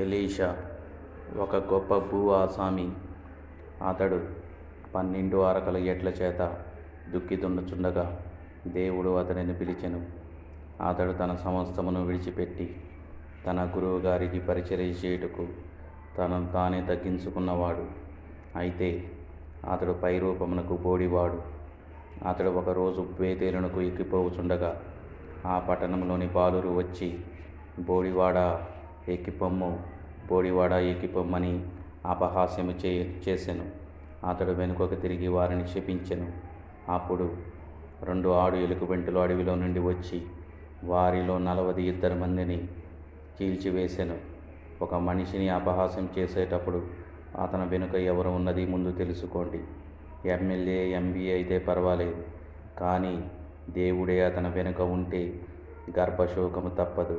Elisha ఒక గొప్ప భూ ఆసామి. అతడు 12 అరకల ఎడ్ల చేత దుక్కిదున్నుచుండగా దేవుడు అతడిని పిలిచెను. అతడు తన సమస్తమును విడిచిపెట్టి తన గురువు గారికి పరిచర్య చేయుటకు తనను తానే తగ్గించుకున్నవాడు. అయితే అతడు పైరూపమునకు బోడివాడు. అతడు ఒకరోజు బేతేలునకు ఎక్కిపోవుచుండగా ఆ పట్టణంలోని బాలురు వచ్చి, బోడివాడా ఎక్కిపొమ్ము, బోడివాడా ఎక్కిపొమ్మని అపహాస్యము చేసెను. అతడు వెనుకకు తిరిగి వారిని శపించెను. అప్పుడు 2 ఆడు ఎలుగుబంటులు అడవిలో నుండి వచ్చి వారిలో 42 మందిని చీల్చివేసెను. ఒక మనిషిని అపహాస్యం చేసేటప్పుడు అతని వెనుక ఎవరు ఉన్నది ముందు తెలుసుకోండి. ఎమ్మెల్యే, ఎంపీ అయితే పర్వాలేదు, కానీ దేవుడే అతని వెనుక ఉంటే గర్భశోకము తప్పదు.